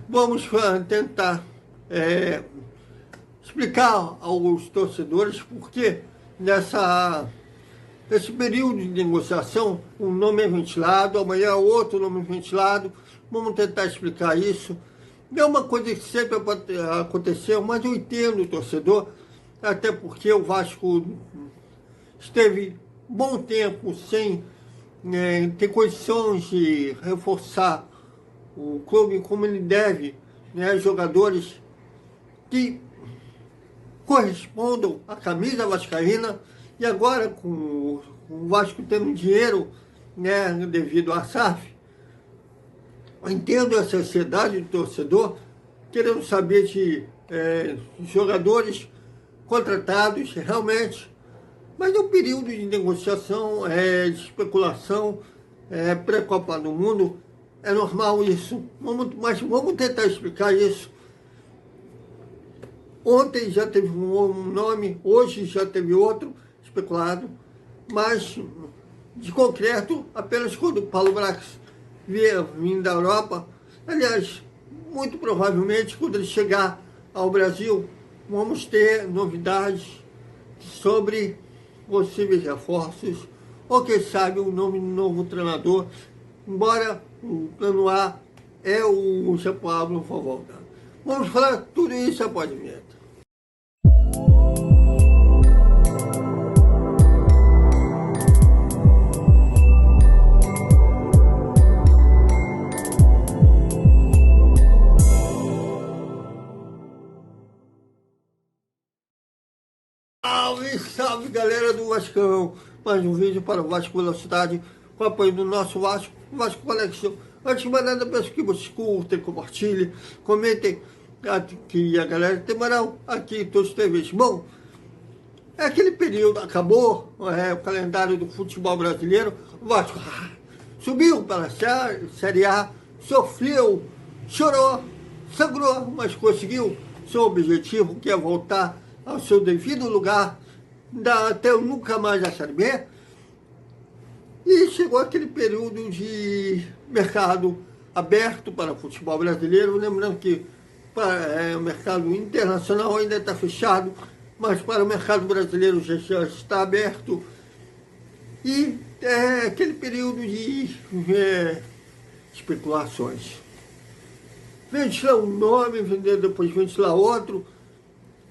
vamos tentar explicar aos torcedores porque nesse período de negociação um nome é ventilado, amanhã outro nome é ventilado. Vamos tentar explicar isso. Não é uma coisa que sempre aconteceu, mas eu entendo o torcedor, até porque o Vasco esteve bom tempo sem ter condições de reforçar o clube como ele deve, né? Jogadores que correspondam à camisa vascaína. E agora, com o Vasco tendo dinheiro, né, devido à SAF, eu entendo essa ansiedade do torcedor, querendo saber de jogadores contratados realmente. Mas é um período de negociação, de especulação, pré-Copa do Mundo, é normal isso. Mas vamos tentar explicar isso. Ontem já teve um nome, hoje já teve outro especulado, mas de concreto, apenas quando o Paulo Brax vindo da Europa. Aliás, muito provavelmente, quando ele chegar ao Brasil, vamos ter novidades sobre possíveis reforços, ou quem sabe o nome do novo treinador, embora o plano A é o Jean Pablo Volta. Vamos falar tudo isso após a vinheta. Salve, salve galera do Vascão! Mais um vídeo para o Vasco Velocidade, com o apoio do nosso Vasco Conexão. Antes de mais nada, peço que vocês curtem, compartilhem, comentem, que a galera tem moral aqui em todos os TVs. Bom, aquele período acabou, o calendário do futebol brasileiro. O Vasco subiu para a Série A, sofreu, chorou, sangrou, mas conseguiu seu objetivo, que é voltar ao seu devido lugar, até nunca mais a Série B. E chegou aquele período de mercado aberto para o futebol brasileiro, lembrando que o mercado internacional ainda está fechado, mas para o mercado brasileiro já está aberto. E aquele período de especulações. Ventilar um nome, depois ventilar outro.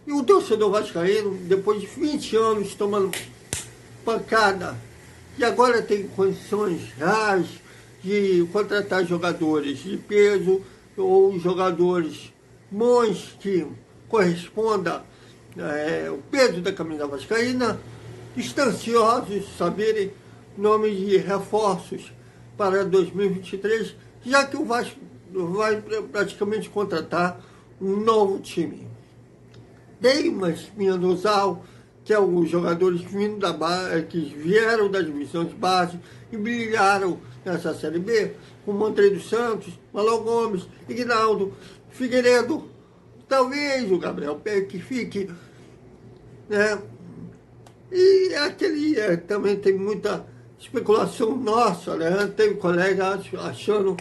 E o torcedor vascaíno, depois de 20 anos tomando pancada, e agora tem condições reais de contratar jogadores de peso ou jogadores bons que correspondam ao peso da camisa vascaína, estão ansiosos de saberem nomes de reforços para 2023, já que o Vasco vai praticamente contratar um novo time. Tem uma espinha dorsal, que é os jogadores vindo da base, que vieram das divisões de base e brilharam nessa Série B, como André dos Santos, Malão Gomes, Ignaldo, Figueiredo, talvez o Gabriel Pérez que fique, né? E aquele também tem muita especulação nossa, né? Teve colega achando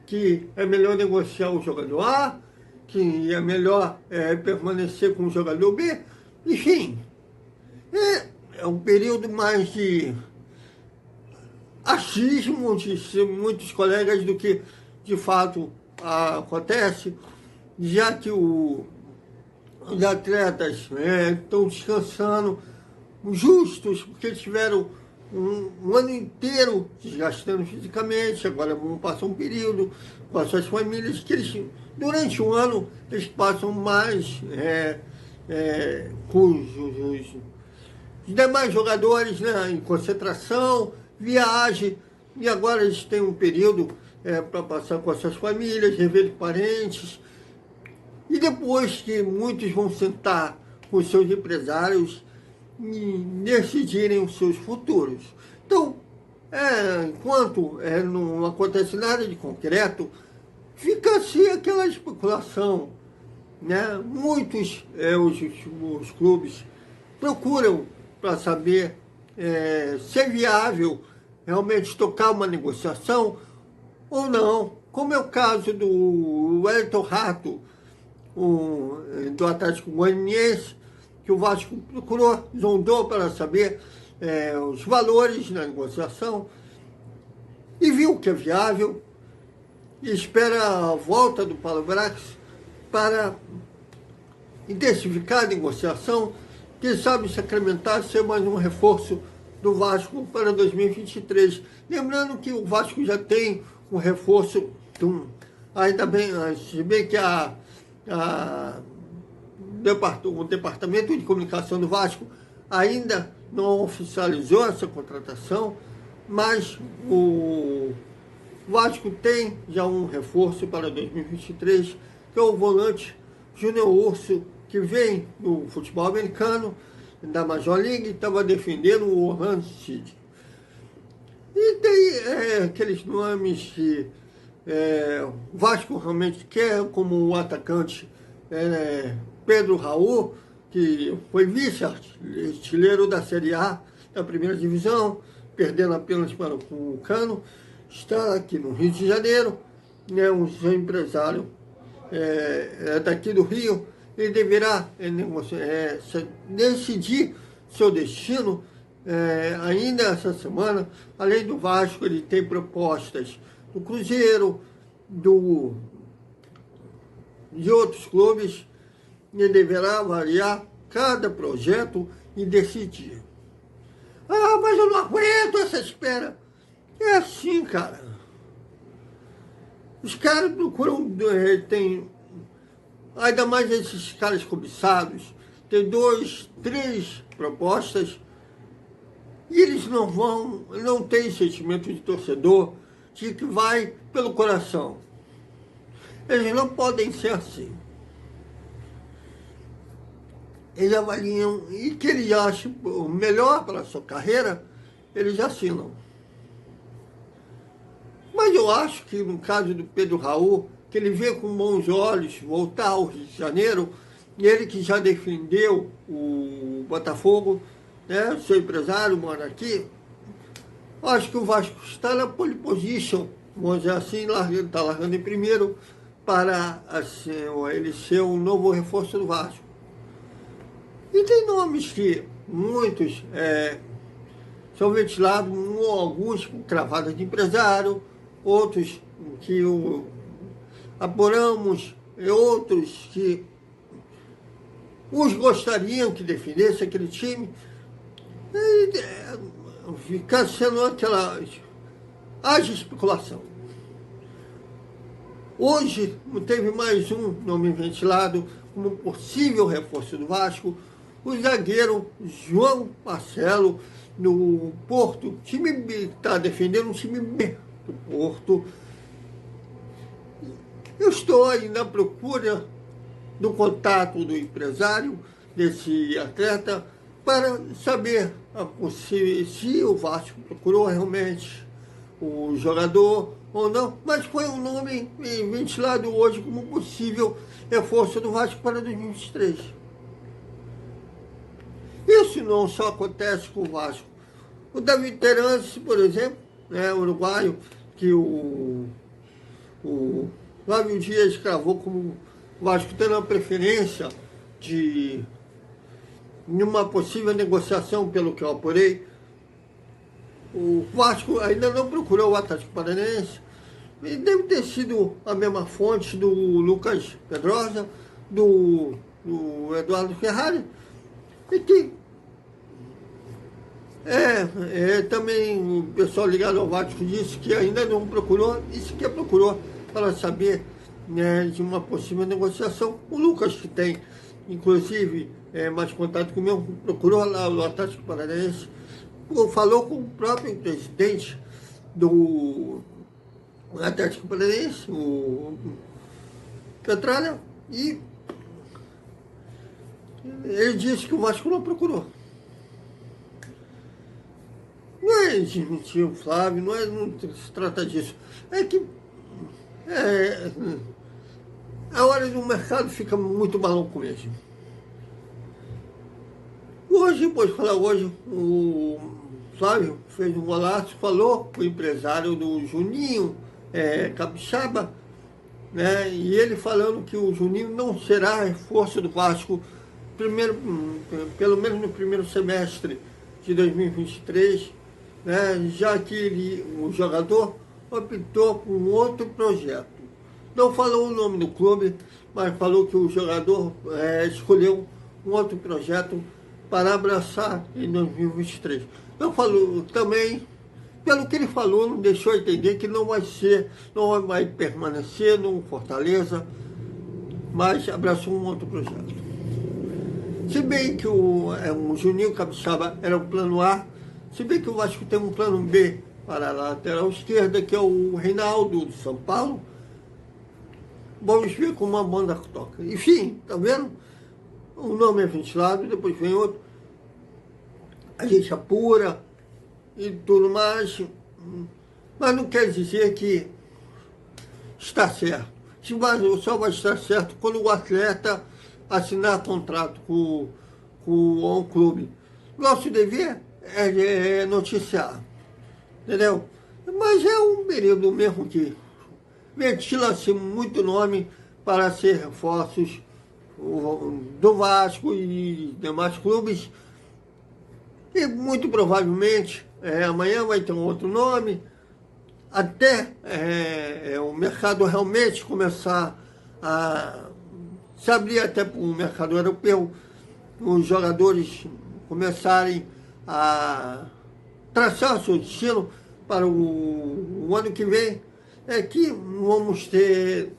que é melhor negociar o jogador A, que é melhor permanecer com o jogador B. Enfim, é um período mais de achismo de muitos colegas do que de fato acontece, já que os atletas estão descansando justos, porque eles tiveram um ano inteiro desgastando fisicamente, agora vão passar um período com as suas famílias, que eles, durante um ano, eles passam mais com os demais jogadores, né, em concentração, viagem, e agora eles têm um período para passar com as suas famílias, rever parentes, e depois que muitos vão sentar com os seus empresários e decidirem os seus futuros. Então, enquanto não acontece nada de concreto, fica assim aquela especulação, né? Muitos os clubes procuram para saber se é viável realmente tocar uma negociação ou não como é o caso do Wellington Rato, do Atlético Goianiense, que o Vasco procurou, sondou para saber os valores na negociação e viu que é viável e espera a volta do Paulo Brax para intensificar a negociação, quem sabe sacramentar, ser mais um reforço do Vasco para 2023. Lembrando que o Vasco já tem um reforço, ainda bem, se bem que o Departamento de Comunicação do Vasco ainda não oficializou essa contratação, mas o Vasco tem já um reforço para 2023, que é o volante Júnior Urso, que vem do futebol americano, da Major League, estava defendendo o Orlando City. E tem aqueles nomes que o Vasco realmente quer, como o atacante Pedro Raul, que foi vice-artilheiro da Série A da primeira divisão, perdendo apenas para o Cano, está aqui no Rio de Janeiro, um empresário daqui do Rio. Ele deverá decidir seu destino ainda essa semana. Além do Vasco, ele tem propostas do Cruzeiro, de outros clubes. Ele deverá avaliar cada projeto e decidir. Ah, mas eu não aguento essa espera. É assim, cara. Os caras procuram, ainda mais esses caras cobiçados, tem 2, 3 propostas e eles não têm sentimento de torcedor, de que vai pelo coração. Eles não podem ser assim. Eles avaliam e que eles acham o melhor para a sua carreira, eles assinam. Mas eu acho que no caso do Pedro Raul, que ele vê com bons olhos voltar ao Rio de Janeiro, e ele que já defendeu o Botafogo, seu empresário mora aqui, acho que o Vasco está na pole position, vamos dizer assim, está largando em primeiro, para assim, ele ser um novo reforço do Vasco. E tem nomes que muitos são ventilados, alguns com cravadas de empresário, outros que apuramos, e outros que uns gostariam que defendesse aquele time, e ficar sendo aquela haja especulação. Hoje teve mais um nome ventilado como possível reforço do Vasco, o zagueiro João Marcelo, no Porto. O time está defendendo um time B do Porto. Eu estou aí na procura do contato do empresário desse atleta para saber se o Vasco procurou realmente o jogador ou não, mas foi um nome ventilado hoje como possível reforço do Vasco para 2023. Isso não só acontece com o Vasco. O David Terence, por exemplo, uruguaio, que o Flávio Dias cravou como o Vasco tendo uma preferência de uma possível negociação, pelo que eu apurei. O Vasco ainda não procurou o Atlético Paranaense, e deve ter sido a mesma fonte do Lucas Pedrosa, do Eduardo Ferrari, e que também o pessoal ligado ao Vasco disse que ainda não procurou, e sequer procurou para saber de uma possível negociação. O Lucas, que tem, inclusive, mais contato com o meu, procurou lá o Atlético Paranaense, falou com o próprio presidente do Atlético Paranaense, o Petralha, e ele disse que o Vasco não procurou. Não é desmentir o Flávio, não se trata disso. É que a hora do mercado fica muito maluco mesmo. Hoje, o Flávio fez um golaço, falou com o empresário do Juninho, capixaba, né? E ele falando que o Juninho não será reforço do Vasco, pelo menos no primeiro semestre de 2023, né? Já que o jogador optou por um outro projeto. Não falou o nome do clube, mas falou que o jogador escolheu um outro projeto para abraçar em 2023. Não falou também, pelo que ele falou, não deixou entender que não vai permanecer no Fortaleza, mas abraçou um outro projeto. Se bem que o Juninho Capixaba era o plano A, se bem que o Vasco tem um plano B para a lateral esquerda, que é o Reinaldo do São Paulo. Vamos ver como a banda toca. Enfim, tá vendo? O nome é ventilado, depois vem outro. A gente apura e tudo mais. Mas não quer dizer que está certo. Só vai estar certo quando o atleta assinar contrato com o clube. Nosso dever é noticiar, entendeu? Mas é um período mesmo que ventila-se muito nome para ser reforços do Vasco e demais clubes. E muito provavelmente amanhã vai ter um outro nome, até o mercado realmente começar a se abrir até para o mercado europeu, os jogadores começarem a traçar seu destino para o ano que vem, que vamos ter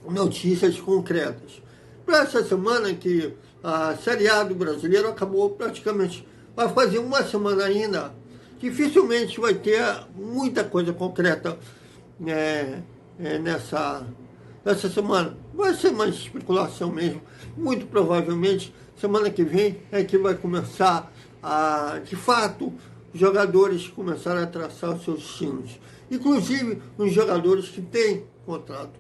notícias concretas. Para essa semana que a Série A do brasileiro acabou praticamente, vai fazer uma semana ainda, dificilmente vai ter muita coisa concreta nessa semana. Vai ser mais especulação mesmo. Muito provavelmente, semana que vem é que vai começar de fato, os jogadores começarem a traçar os seus destinos. Inclusive, os jogadores que têm contrato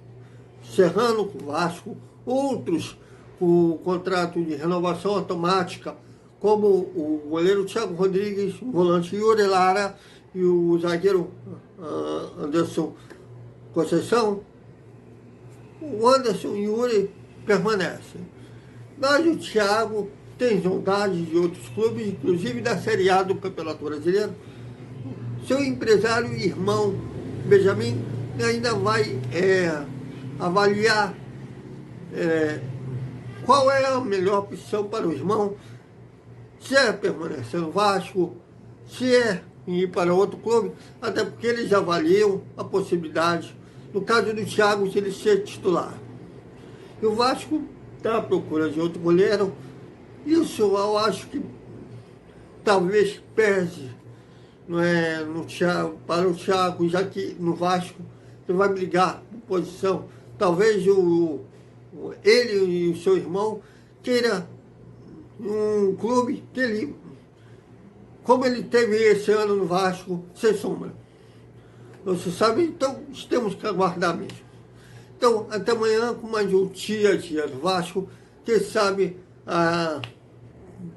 Serrano com o Vasco, outros com contrato de renovação automática, como o goleiro Thiago Rodrigues, o volante Yuri Lara e o zagueiro Anderson Conceição. O Anderson e o Yuri permanecem. Mas o Thiago tem vontade de outros clubes, inclusive da Série A do Campeonato Brasileiro. Seu empresário e irmão, Benjamin, ainda vai avaliar qual é a melhor opção para o irmão, se é permanecer no Vasco, se é ir para outro clube, até porque eles avaliam a possibilidade, no caso do Thiago, de ele ser titular. E o Vasco está à procura de outro goleiro. Isso eu acho que talvez pese para o Thiago, já que no Vasco ele vai brigar por posição. Talvez ele e o seu irmão queira um clube que ele, como ele teve esse ano no Vasco, sem sombra. Você sabe, então temos que aguardar mesmo. Então, até amanhã com mais um dia do Vasco. Quem sabe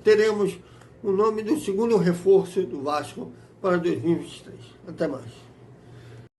teremos o nome do segundo reforço do Vasco para 2023. Até mais.